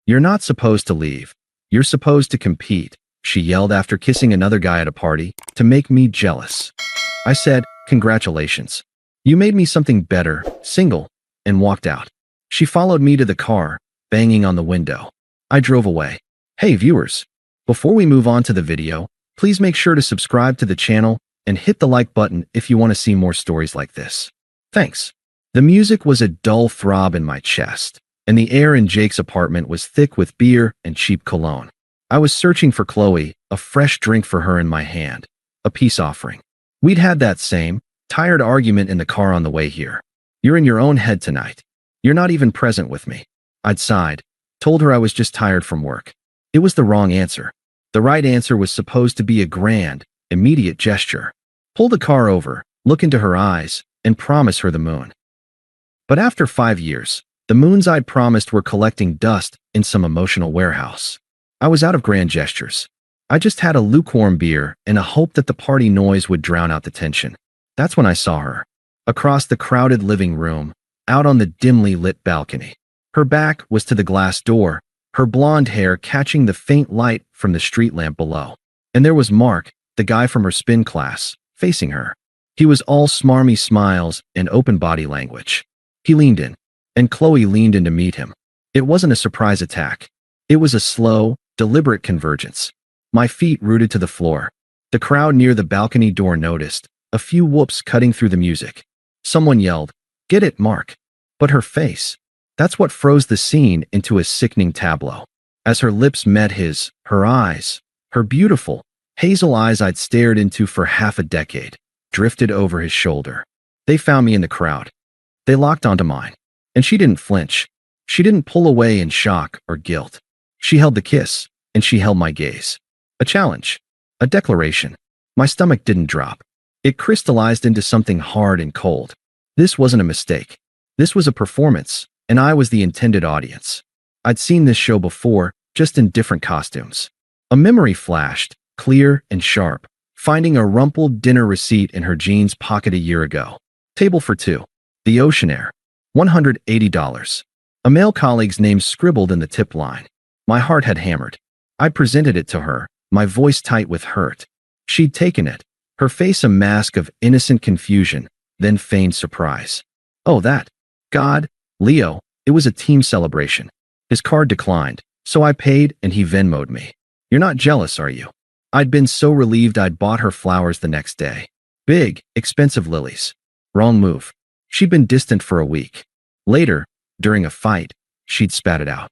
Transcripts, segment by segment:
"You're not supposed to leave. You're supposed to compete," she yelled after kissing another guy at a party, to make me jealous. I said, "Congratulations. You made me something better, single," and walked out. She followed me to the car, banging on the window. I drove away. Hey viewers, before we move on to the video, please make sure to subscribe to the channel and hit the like button if you want to see more stories like this. Thanks. The music was a dull throb in my chest, and the air in Jake's apartment was thick with beer and cheap cologne. I was searching for Qley, a fresh drink for her in my hand, a peace offering. We'd had that same, tired argument in the car on the way here. "You're in your own head tonight. You're not even present with me." I'd sighed, told her I was just tired from work. It was the wrong answer. The right answer was supposed to be a grand, immediate gesture. Pull the car over, look into her eyes, and promise her the moon. But after 5 years, the moons I'd promised were collecting dust in some emotional warehouse. I was out of grand gestures. I just had a lukewarm beer and a hope that the party noise would drown out the tension. That's when I saw her. Across the crowded living room, out on the dimly lit balcony. Her back was to the glass door, her blonde hair catching the faint light from the street lamp below. And there was Mark, the guy from her spin class, facing her. He was all smarmy smiles and open body language. He leaned in, and Qley leaned in to meet him. It wasn't a surprise attack. It was a slow, deliberate convergence. My feet rooted to the floor. The crowd near the balcony door noticed, a few whoops cutting through the music. Someone yelled, "Get it, Mark." But her face, that's what froze the scene into a sickening tableau. As her lips met his, her eyes, her beautiful, hazel eyes I'd stared into for half a decade, drifted over his shoulder. They found me in the crowd. They locked onto mine. And she didn't flinch. She didn't pull away in shock or guilt. She held the kiss, and she held my gaze. A challenge. A declaration. My stomach didn't drop. It crystallized into something hard and cold. This wasn't a mistake. This was a performance, and I was the intended audience. I'd seen this show before, just in different costumes. A memory flashed, clear and sharp, finding a rumpled dinner receipt in her jeans pocket a year ago. Table for two. The Oceanair. $180. A male colleague's name scribbled in the tip line. My heart had hammered. I presented it to her, my voice tight with hurt. She'd taken it, her face a mask of innocent confusion, then feigned surprise. "Oh, that. God, Leo, it was a team celebration." His card declined, so I paid and he Venmo'd me. "You're not jealous, are you?" I'd been so relieved I'd bought her flowers the next day. Big, expensive lilies. Wrong move. She'd been distant for a week. Later, during a fight, she'd spat it out.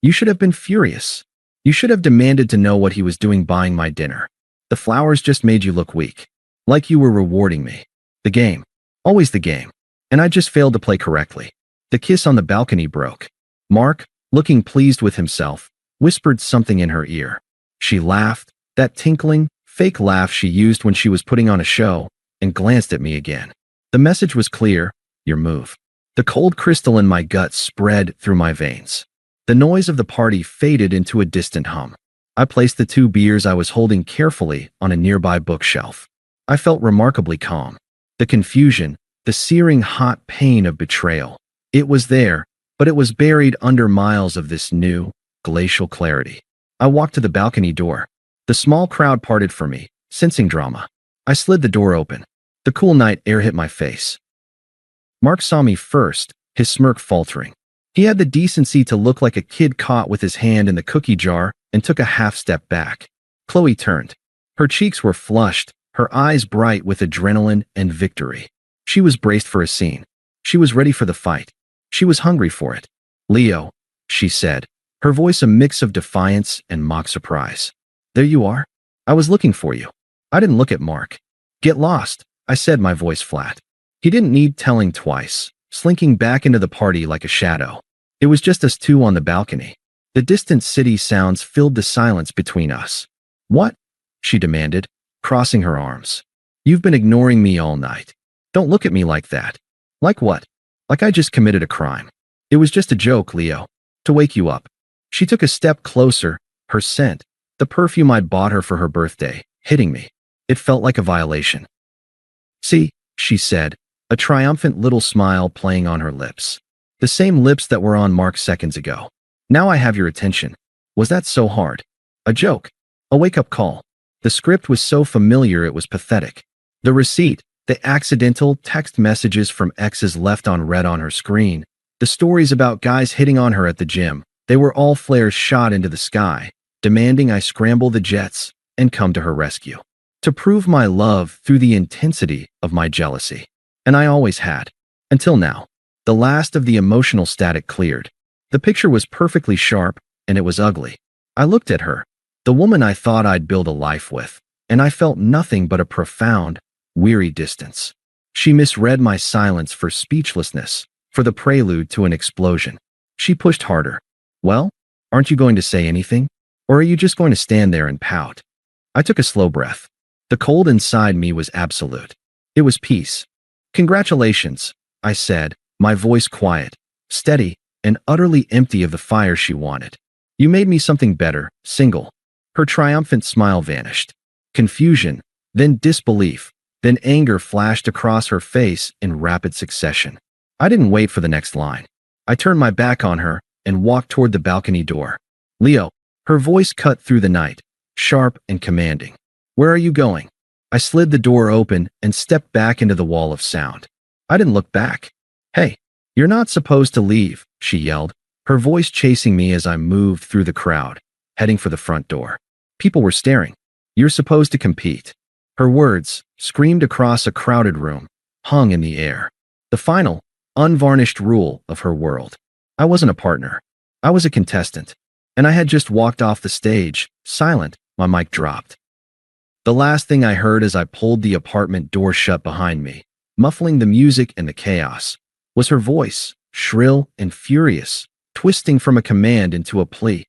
"You should have been furious. You should have demanded to know what he was doing buying my dinner. The flowers just made you look weak. Like you were rewarding me. The game. Always the game. And I just failed to play correctly." The kiss on the balcony broke. Mark, looking pleased with himself, whispered something in her ear. She laughed, that tinkling, fake laugh she used when she was putting on a show, and glanced at me again. The message was clear: your move. The cold crystal in my gut spread through my veins. The noise of the party faded into a distant hum. I placed the 2 beers I was holding carefully on a nearby bookshelf. I felt remarkably calm. The confusion, the searing hot pain of betrayal. It was there, but it was buried under miles of this new, glacial clarity. I walked to the balcony door. The small crowd parted for me, sensing drama. I slid the door open. The cool night air hit my face. Mark saw me first, his smirk faltering. He had the decency to look like a kid caught with his hand in the cookie jar and took a half-step back. Qley turned. Her cheeks were flushed, her eyes bright with adrenaline and victory. She was braced for a scene. She was ready for the fight. She was hungry for it. "Leo," she said, her voice a mix of defiance and mock surprise. "There you are. I was looking for you." I didn't look at Mark. "Get lost," I said, my voice flat. He didn't need telling twice, slinking back into the party like a shadow. It was just us two on the balcony. The distant city sounds filled the silence between us. "What?" she demanded, crossing her arms. "You've been ignoring me all night. Don't look at me like that." "Like what?" "Like I just committed a crime." "It was just a joke, Leo. To wake you up." She took a step closer, her scent, the perfume I'd bought her for her birthday, hitting me. It felt like a violation. "See," she said, a triumphant little smile playing on her lips. The same lips that were on Mark seconds ago. Now I have your attention. Was that so hard? A joke? A wake-up call? The script was so familiar it was pathetic. The receipt, the accidental text messages from exes left unread on her screen, the stories about guys hitting on her at the gym, they were all flares shot into the sky, demanding I scramble the jets and come to her rescue. To prove my love through the intensity of my jealousy. And I always had. Until now. The last of the emotional static cleared. The picture was perfectly sharp, and it was ugly. I looked at her, the woman I thought I'd build a life with, and I felt nothing but a profound, weary distance. She misread my silence for speechlessness, for the prelude to an explosion. She pushed harder. Well, aren't you going to say anything? Or are you just going to stand there and pout? I took a slow breath. The cold inside me was absolute. It was peace. Congratulations, I said, my voice quiet, steady, and utterly empty of the fire she wanted. You made me something better, single. Her triumphant smile vanished. Confusion, then disbelief, then anger flashed across her face in rapid succession. I didn't wait for the next line. I turned my back on her and walked toward the balcony door. Leo, her voice cut through the night, sharp and commanding. Where are you going? I slid the door open and stepped back into the wall of sound. I didn't look back. Hey, you're not supposed to leave, she yelled, her voice chasing me as I moved through the crowd, heading for the front door. People were staring. You're supposed to compete. Her words, screamed across a crowded room, hung in the air. The final, unvarnished rule of her world. I wasn't a partner. I was a contestant. And I had just walked off the stage, silent, my mic dropped. The last thing I heard as I pulled the apartment door shut behind me, muffling the music and the chaos, was her voice, shrill and furious, twisting from a command into a plea.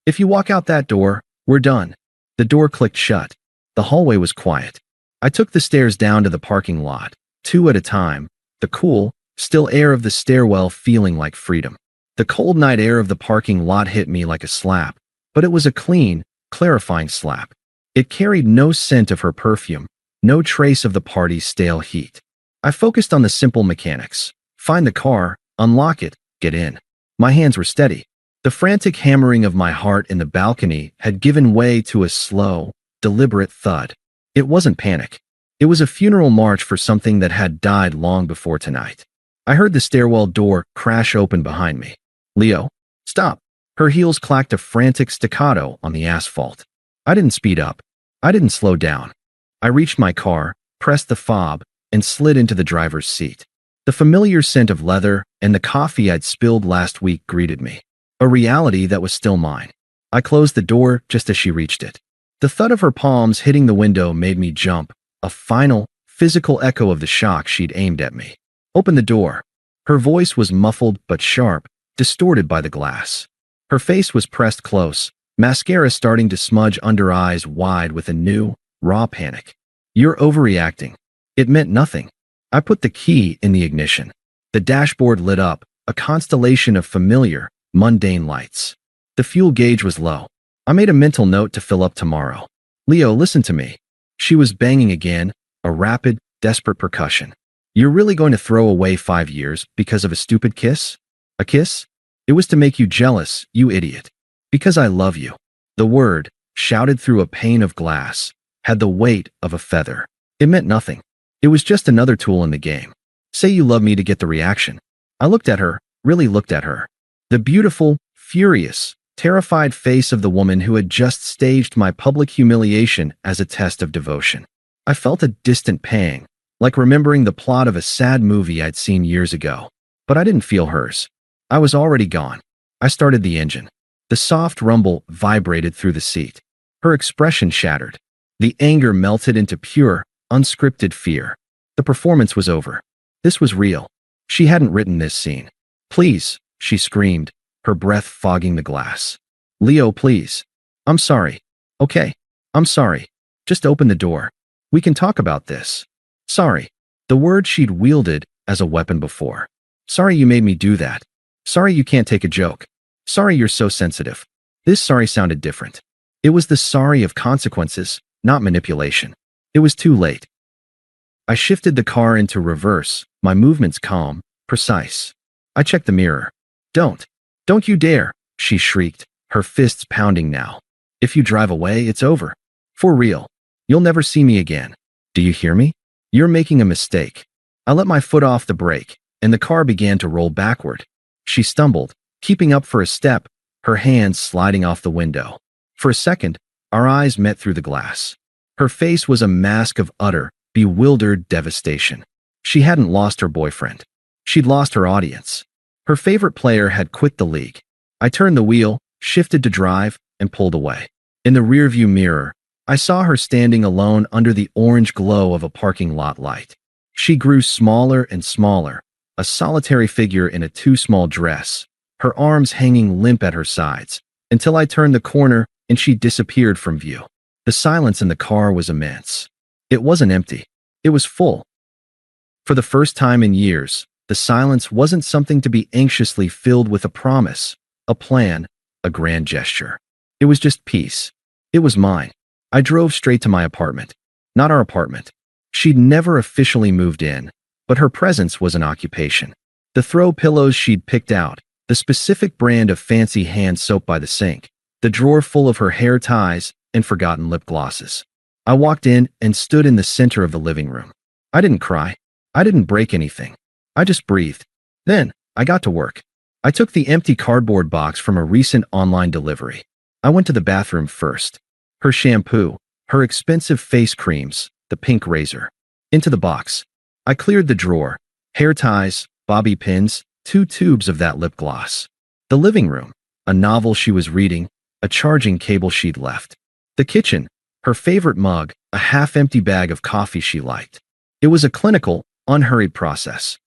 If you walk out that door, we're done. The door clicked shut. The hallway was quiet. I took the stairs down to the parking lot, 2 at a time, the cool, still air of the stairwell feeling like freedom. The cold night air of the parking lot hit me like a slap, but it was a clean, clarifying slap. It carried no scent of her perfume, no trace of the party's stale heat. I focused on the simple mechanics. Find the car, unlock it, get in. My hands were steady. The frantic hammering of my heart in the balcony had given way to a slow, deliberate thud. It wasn't panic. It was a funeral march for something that had died long before tonight. I heard the stairwell door crash open behind me. Leo, stop. Her heels clacked a frantic staccato on the asphalt. I didn't speed up. I didn't slow down. I reached my car, pressed the fob, and slid into the driver's seat. The familiar scent of leather and the coffee I'd spilled last week greeted me. A reality that was still mine. I closed the door just as she reached it. The thud of her palms hitting the window made me jump, a final, physical echo of the shock she'd aimed at me. Open the door. Her voice was muffled but sharp, distorted by the glass. Her face was pressed close, mascara starting to smudge under eyes wide with a new, raw panic. You're overreacting. It meant nothing. I put the key in the ignition. The dashboard lit up, a constellation of familiar, mundane lights. The fuel gauge was low. I made a mental note to fill up tomorrow. Leo, listen to me. She was banging again, a rapid, desperate percussion. You're really going to throw away 5 years because of a stupid kiss? A kiss? It was to make you jealous, you idiot. Because I love you. The word, shouted through a pane of glass, had the weight of a feather. It meant nothing. It was just another tool in the game. Say you love me to get the reaction. I looked at her, really looked at her. The beautiful, furious, terrified face of the woman who had just staged my public humiliation as a test of devotion. I felt a distant pang, like remembering the plot of a sad movie I'd seen years ago. But I didn't feel hers. I was already gone. I started the engine. The soft rumble vibrated through the seat. Her expression shattered. The anger melted into pure, unscripted fear. The performance was over. This was real. She hadn't written this scene. Please, she screamed, her breath fogging the glass. Leo, please. I'm sorry. Okay. I'm sorry. Just open the door. We can talk about this. Sorry. The word she'd wielded as a weapon before. Sorry you made me do that. Sorry you can't take a joke. Sorry you're so sensitive. This sorry sounded different. It was the sorry of consequences, not manipulation. It was too late. I shifted the car into reverse, my movements calm, precise. I checked the mirror. Don't you dare, she shrieked, her fists pounding now. If you drive away, it's over. For real. You'll never see me again. Do you hear me? You're making a mistake. I let my foot off the brake, and the car began to roll backward. She stumbled, keeping up for a step, her hands sliding off the window. For a second, our eyes met through the glass. Her face was a mask of utter, bewildered devastation. She hadn't lost her boyfriend. She'd lost her audience. Her favorite player had quit the league. I turned the wheel, shifted to drive, and pulled away. In the rearview mirror, I saw her standing alone under the orange glow of a parking lot light. She grew smaller and smaller, a solitary figure in a too small dress, her arms hanging limp at her sides, until I turned the corner and she disappeared from view. The silence in the car was immense. It wasn't empty. It was full. For the first time in years, the silence wasn't something to be anxiously filled with a promise, a plan, a grand gesture. It was just peace. It was mine. I drove straight to my apartment. Not our apartment. She'd never officially moved in, but her presence was an occupation. The throw pillows she'd picked out, the specific brand of fancy hand soap by the sink, the drawer full of her hair ties and forgotten lip glosses. I walked in and stood in the center of the living room. I didn't cry. I didn't break anything. I just breathed. Then, I got to work. I took the empty cardboard box from a recent online delivery. I went to the bathroom first. Her shampoo, her expensive face creams, the pink razor. Into the box. I cleared the drawer. Hair ties, bobby pins, 2 tubes of that lip gloss. The living room, a novel she was reading, a charging cable she'd left. The kitchen, her favorite mug, a half-empty bag of coffee she liked. It was a clinical, unhurried process.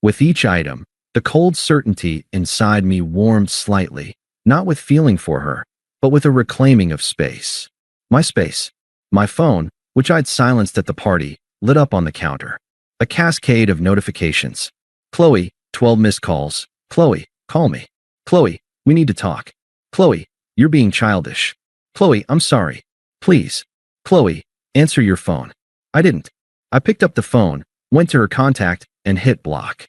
With each item, the cold certainty inside me warmed slightly, not with feeling for her, but with a reclaiming of space. My space. My phone, which I'd silenced at the party, lit up on the counter. A cascade of notifications. Qley, 12 missed calls. Qley, call me. Qley, we need to talk. Qley, you're being childish. Qley, I'm sorry. Please. Qley, answer your phone. I didn't. I picked up the phone, went to her contact, and hit block.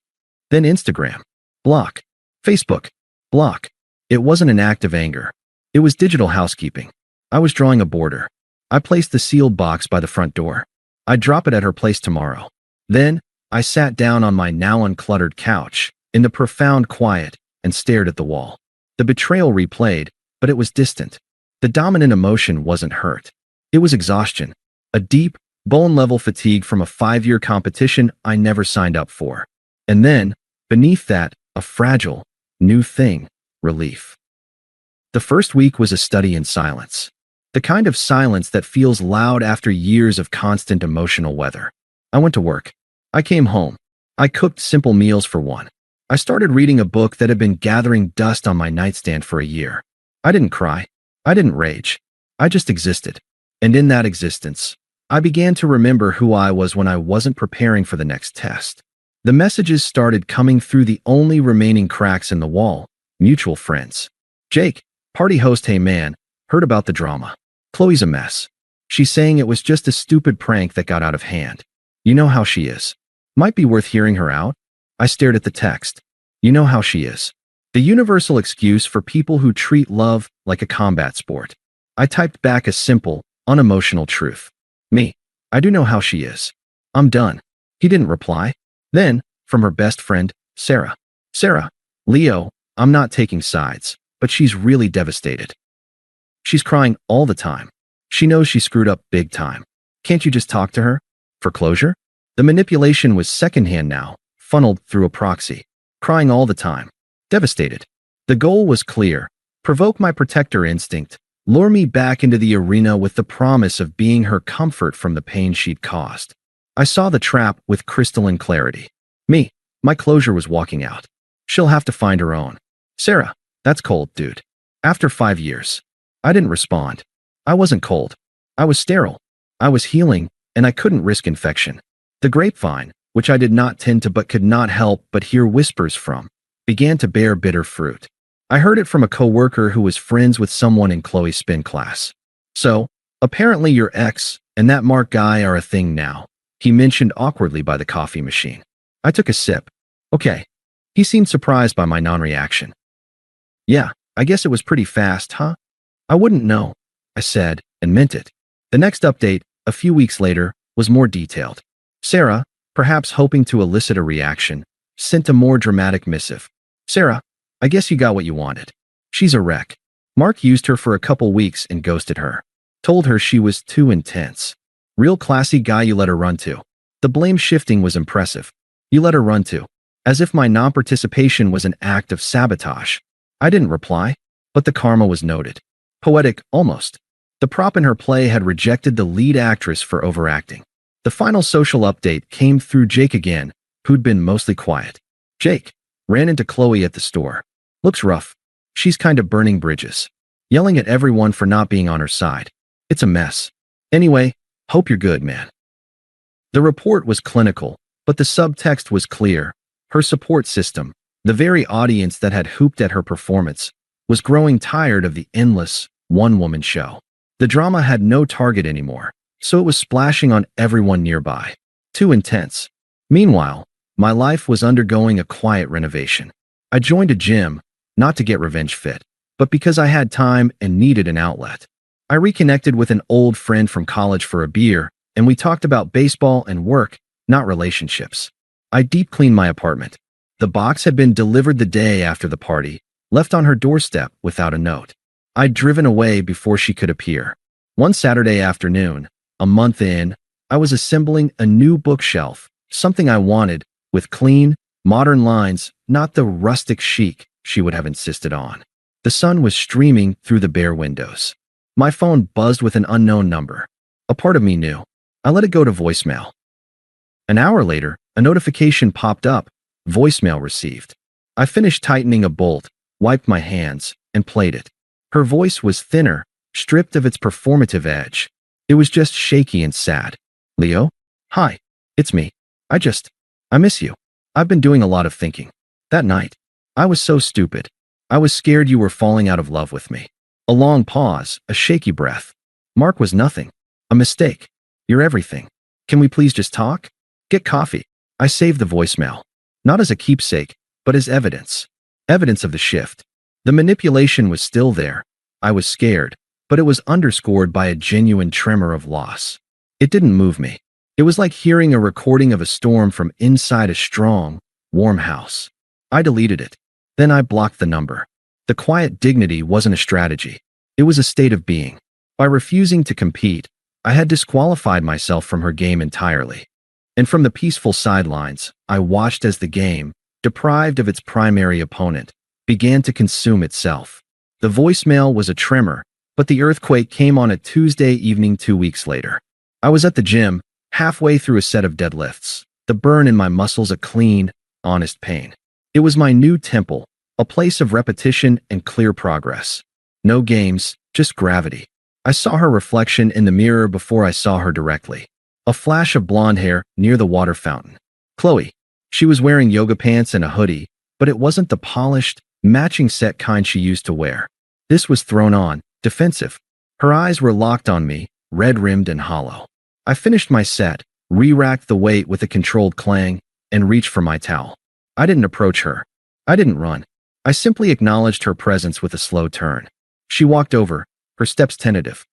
Then Instagram. Block. Facebook. Block. It wasn't an act of anger. It was digital housekeeping. I was drawing a border. I placed the sealed box by the front door. I'd drop it at her place tomorrow. Then, I sat down on my now uncluttered couch, in the profound quiet, and stared at the wall. The betrayal replayed, but it was distant. The dominant emotion wasn't hurt. It was exhaustion. A deep, bone-level fatigue from a 5-year competition I never signed up for. And then, beneath that, a fragile, new thing, relief. The first week was a study in silence. The kind of silence that feels loud after years of constant emotional weather. I went to work. I came home. I cooked simple meals for one. I started reading a book that had been gathering dust on my nightstand for a year. I didn't cry. I didn't rage. I just existed. And in that existence, I began to remember who I was when I wasn't preparing for the next test. The messages started coming through the only remaining cracks in the wall. Mutual friends. Jake, party host. Hey man, heard about the drama. Chloe's a mess. She's saying it was just a stupid prank that got out of hand. You know how she is. Might be worth hearing her out. I stared at the text. You know how she is. The universal excuse for people who treat love like a combat sport. I typed back a simple, unemotional truth. Me. I do know how she is. I'm done. He didn't reply. Then, from her best friend, Sarah. Sarah. Leo, I'm not taking sides, but she's really devastated. She's crying all the time. She knows she screwed up big time. Can't you just talk to her? For closure? The manipulation was secondhand now, funneled through a proxy. Crying all the time. Devastated. The goal was clear. Provoke my protector instinct. Lure me back into the arena with the promise of being her comfort from the pain she'd caused. I saw the trap with crystalline clarity. Me. My closure was walking out. She'll have to find her own. Sarah. That's cold, dude. After 5 years. I didn't respond. I wasn't cold. I was sterile. I was healing, and I couldn't risk infection. The grapevine, which I did not tend to but could not help but hear whispers from, began to bear bitter fruit. I heard it from a coworker who was friends with someone in Chloe's spin class. So, apparently your ex and that Mark guy are a thing now, he mentioned awkwardly by the coffee machine. I took a sip. Okay. He seemed surprised by my non-reaction. Yeah, I guess it was pretty fast, huh? I wouldn't know, I said, and meant it. The next update, a few weeks later, was more detailed. Sarah, perhaps hoping to elicit a reaction, sent a more dramatic missive. Sarah, I guess you got what you wanted. She's a wreck. Mark used her for a couple weeks and ghosted her. Told her she was too intense. Real classy guy you let her run to. The blame shifting was impressive. You let her run to. As if my non-participation was an act of sabotage. I didn't reply, but the karma was noted. Poetic, almost. The prop in her play had rejected the lead actress for overacting. The final social update came through Jake again, who'd been mostly quiet. Jake ran into Qley at the store. Looks rough. She's kind of burning bridges. Yelling at everyone for not being on her side. It's a mess. Anyway, hope you're good, man. The report was clinical, but the subtext was clear. Her support system, the very audience that had hooped at her performance, was growing tired of the endless, one-woman show. The drama had no target anymore, so it was splashing on everyone nearby. Too intense. Meanwhile, my life was undergoing a quiet renovation. I joined a gym, not to get revenge fit, but because I had time and needed an outlet. I reconnected with an old friend from college for a beer, and we talked about baseball and work, not relationships. I deep cleaned my apartment. The box had been delivered the day after the party, left on her doorstep without a note. I'd driven away before she could appear. One Saturday afternoon, a month in, I was assembling a new bookshelf, something I wanted, with clean, modern lines, not the rustic chic she would have insisted on. The sun was streaming through the bare windows. My phone buzzed with an unknown number. A part of me knew. I let it go to voicemail. An hour later, a notification popped up. Voicemail received. I finished tightening a bolt, wiped my hands, and played it. Her voice was thinner, stripped of its performative edge. It was just shaky and sad. Leo? Hi. It's me. I miss you. I've been doing a lot of thinking. That night, I was so stupid. I was scared you were falling out of love with me. A long pause, a shaky breath. Mark was nothing. A mistake. You're everything. Can we please just talk? Get coffee. I saved the voicemail. Not as a keepsake, but as evidence. Evidence of the shift. The manipulation was still there. I was scared, but it was underscored by a genuine tremor of loss. It didn't move me. It was like hearing a recording of a storm from inside a strong, warm house. I deleted it. Then I blocked the number. The quiet dignity wasn't a strategy. It was a state of being. By refusing to compete, I had disqualified myself from her game entirely. And from the peaceful sidelines, I watched as the game, deprived of its primary opponent, began to consume itself. The voicemail was a tremor, but the earthquake came on a Tuesday evening 2 weeks later. I was at the gym, halfway through a set of deadlifts, the burn in my muscles a clean, honest pain. It was my new temple, a place of repetition and clear progress. No games, just gravity. I saw her reflection in the mirror before I saw her directly. A flash of blonde hair near the water fountain. Qley. She was wearing yoga pants and a hoodie, but it wasn't the polished, matching set kind she used to wear. This was thrown on, defensive. Her eyes were locked on me, red-rimmed and hollow. I finished my set, re-racked the weight with a controlled clang, and reached for my towel. I didn't approach her. I didn't run. I simply acknowledged her presence with a slow turn. She walked over, her steps tentative.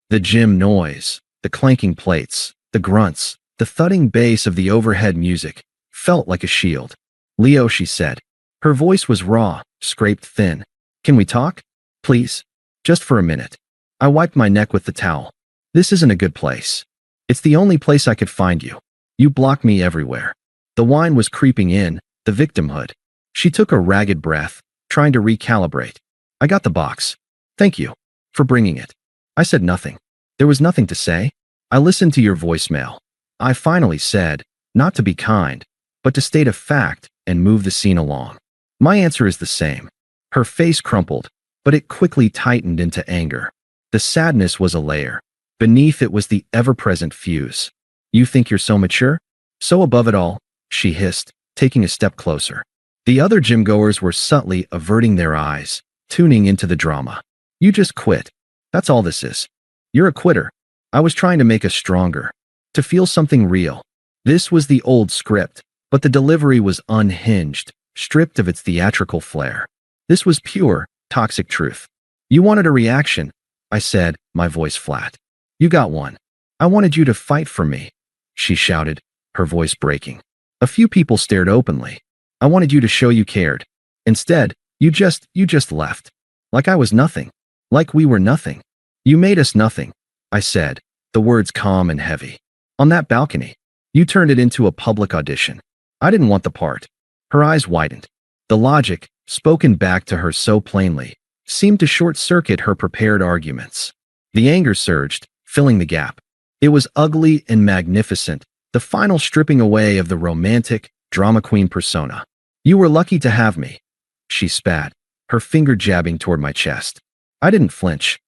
The gym noise, the clanking plates, the grunts, the thudding bass of the overhead music, felt like a shield. Leo, she said. Her voice was raw, scraped thin. Can we talk? Please? Just for a minute. I wiped my neck with the towel. This isn't a good place. It's the only place I could find you. You block me everywhere. The wine was creeping in, the victimhood. She took a ragged breath, trying to recalibrate. I got the box. Thank you for bringing it. I said nothing. There was nothing to say. I listened to your voicemail. I finally said, not to be kind, but to state a fact and move the scene along. My answer is the same. Her face crumpled, but it quickly tightened into anger. The sadness was a layer. Beneath it was the ever-present fuse. You think you're so mature? So above it all, she hissed, taking a step closer. The other gym-goers were subtly averting their eyes, tuning into the drama. You just quit. That's all this is. You're a quitter. I was trying to make us stronger. To feel something real. This was the old script, but the delivery was unhinged, stripped of its theatrical flair. This was pure, Toxic truth. You wanted a reaction, I said, my voice flat. You got one. I wanted you to fight for me, she shouted, her voice breaking. A few people stared openly. I wanted you to show you cared. Instead, you just left. Like I was nothing. Like we were nothing. You made us nothing, I said, the words calm and heavy. On that balcony. You turned it into a public audition. I didn't want the part. Her eyes widened. The logic, spoken back to her so plainly, seemed to short-circuit her prepared arguments. The anger surged, filling the gap. It was ugly and magnificent, the final stripping away of the romantic, drama queen persona. You were lucky to have me, she spat, her finger jabbing toward my chest. I didn't flinch.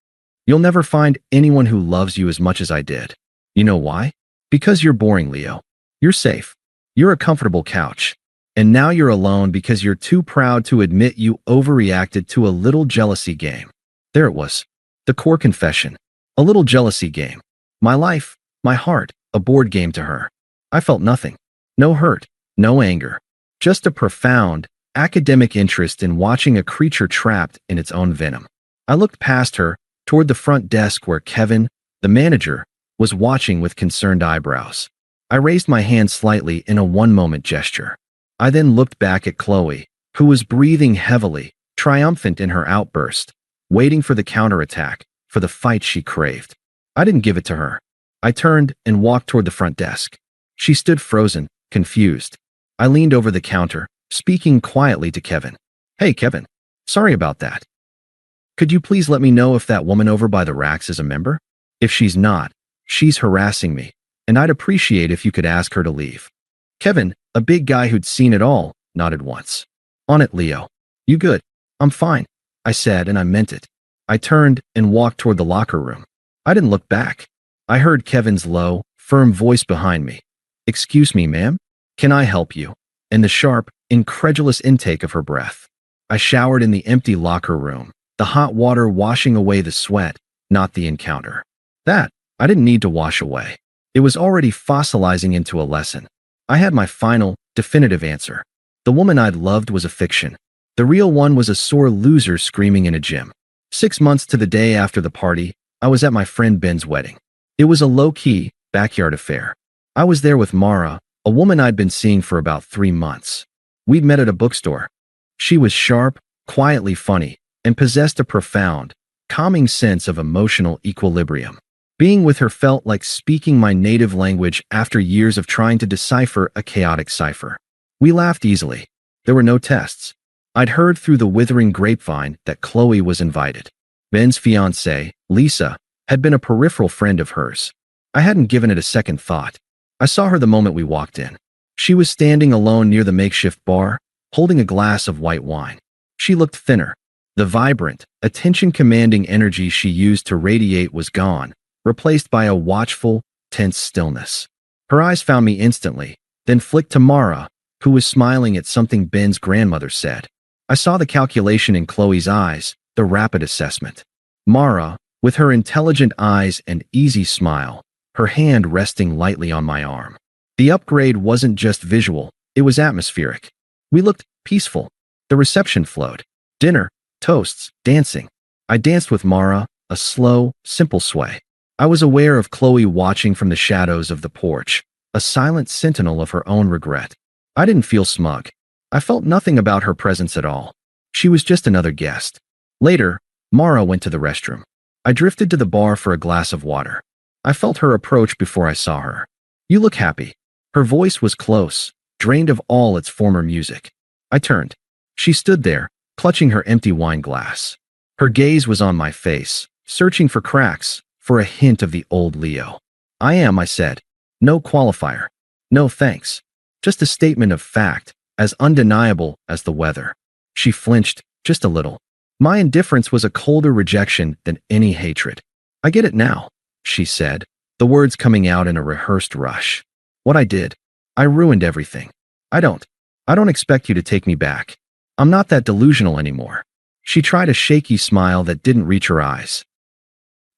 You'll never find anyone who loves you as much as I did. You know why? Because you're boring, Leo. You're safe. You're a comfortable couch. And now you're alone because you're too proud to admit you overreacted to a little jealousy game. There it was. The core confession. A little jealousy game. My life, my heart, a board game to her. I felt nothing. No hurt, no anger. Just a profound, academic interest in watching a creature trapped in its own venom. I looked past her, toward the front desk where Kevin, the manager, was watching with concerned eyebrows. I raised my hand slightly in a one-moment gesture. I then looked back at Qley, who was breathing heavily, triumphant in her outburst, waiting for the counterattack, for the fight she craved. I didn't give it to her. I turned and walked toward the front desk. She stood frozen, confused. I leaned over the counter, speaking quietly to Kevin. Hey, Kevin. Sorry about that. Could you please let me know if that woman over by the racks is a member? If she's not, she's harassing me, and I'd appreciate if you could ask her to leave. Kevin, a big guy who'd seen it all, nodded once. On it, Leo. You good? I'm fine, I said, and I meant it. I turned and walked toward the locker room. I didn't look back. I heard Kevin's low, firm voice behind me. Excuse me, ma'am? Can I help you? And the sharp, incredulous intake of her breath. I showered in the empty locker room, the hot water washing away the sweat, not the encounter. That, I didn't need to wash away. It was already fossilizing into a lesson. I had my final, definitive answer. The woman I'd loved was a fiction. The real one was a sore loser screaming in a gym. 6 months to the day after the party, I was at my friend Ben's wedding. It was a low-key, backyard affair. I was there with Mara, a woman I'd been seeing for about 3 months. We'd met at a bookstore. She was sharp, quietly funny, and possessed a profound, calming sense of emotional equilibrium. Being with her felt like speaking my native language after years of trying to decipher a chaotic cipher. We laughed easily. There were no tests. I'd heard through the withering grapevine that Qley was invited. Ben's fiancée, Lisa, had been a peripheral friend of hers. I hadn't given it a second thought. I saw her the moment we walked in. She was standing alone near the makeshift bar, holding a glass of white wine. She looked thinner. The vibrant, attention-commanding energy she used to radiate was gone, replaced by a watchful, tense stillness. Her eyes found me instantly, then flicked to Mara, who was smiling at something Ben's grandmother said. I saw the calculation in Qley's eyes, the rapid assessment. Mara, with her intelligent eyes and easy smile, her hand resting lightly on my arm. The upgrade wasn't just visual, it was atmospheric. We looked peaceful. The reception flowed. Dinner, toasts, dancing. I danced with Mara, a slow, simple sway. I was aware of Qley watching from the shadows of the porch, a silent sentinel of her own regret. I didn't feel smug. I felt nothing about her presence at all. She was just another guest. Later, Mara went to the restroom. I drifted to the bar for a glass of water. I felt her approach before I saw her. You look happy. Her voice was close, drained of all its former music. I turned. She stood there, clutching her empty wine glass. Her gaze was on my face, searching for cracks, for a hint of the old Leo. I said. No qualifier. No thanks. Just a statement of fact, as undeniable as the weather. She flinched, just a little. My indifference was a colder rejection than any hatred. I get it now, she said, the words coming out in a rehearsed rush. What I did. I ruined everything. I don't expect you to take me back. I'm not that delusional anymore. She tried a shaky smile that didn't reach her eyes.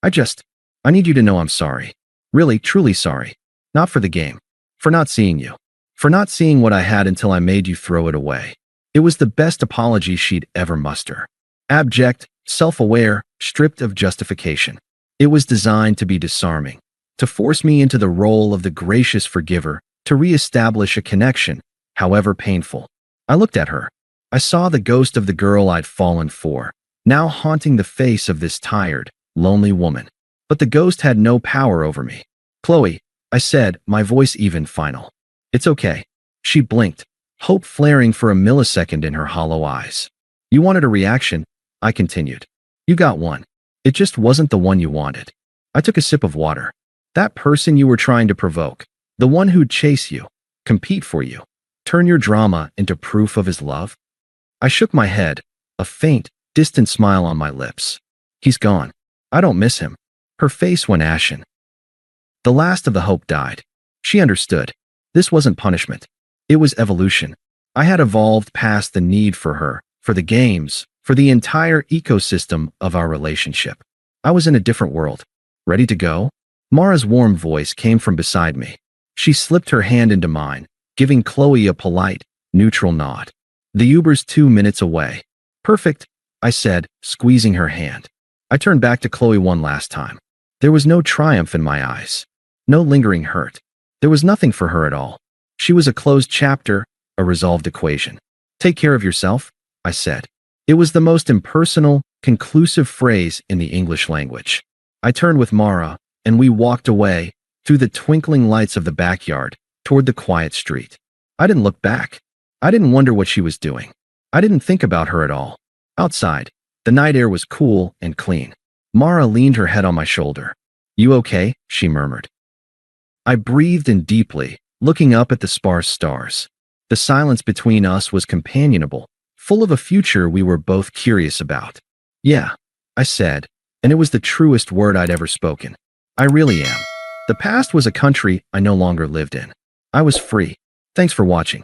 I need you to know I'm sorry. Really, truly sorry. Not for the game. For not seeing you. For not seeing what I had until I made you throw it away. It was the best apology she'd ever muster. Abject, self-aware, stripped of justification. It was designed to be disarming, to force me into the role of the gracious forgiver, to re-establish a connection, however painful. I looked at her. I saw the ghost of the girl I'd fallen for, now haunting the face of this tired, lonely woman. But the ghost had no power over me. "Qley," I said, my voice even final. "It's okay." She blinked, hope flaring for a millisecond in her hollow eyes. "You wanted a reaction," I continued. "You got one. It just wasn't the one you wanted." I took a sip of water. "That person you were trying to provoke, the one who'd chase you, compete for you, turn your drama into proof of his love?" I shook my head, a faint, distant smile on my lips. "He's gone. I don't miss him." Her face went ashen. The last of the hope died. She understood. This wasn't punishment. It was evolution. I had evolved past the need for her, for the games, for the entire ecosystem of our relationship. I was in a different world. "Ready to go?" Mara's warm voice came from beside me. She slipped her hand into mine, giving Qley a polite, neutral nod. "The Uber's 2 minutes away." "Perfect," I said, squeezing her hand. I turned back to Qley one last time. There was no triumph in my eyes. No lingering hurt. There was nothing for her at all. She was a closed chapter, a resolved equation. "Take care of yourself," I said. It was the most impersonal, conclusive phrase in the English language. I turned with Mara, and we walked away, through the twinkling lights of the backyard, toward the quiet street. I didn't look back. I didn't wonder what she was doing. I didn't think about her at all. Outside, the night air was cool and clean. Mara leaned her head on my shoulder. "You okay?" she murmured. I breathed in deeply, looking up at the sparse stars. The silence between us was companionable, full of a future we were both curious about. "Yeah," I said, and it was the truest word I'd ever spoken. "I really am." The past was a country I no longer lived in. I was free. Thanks for watching.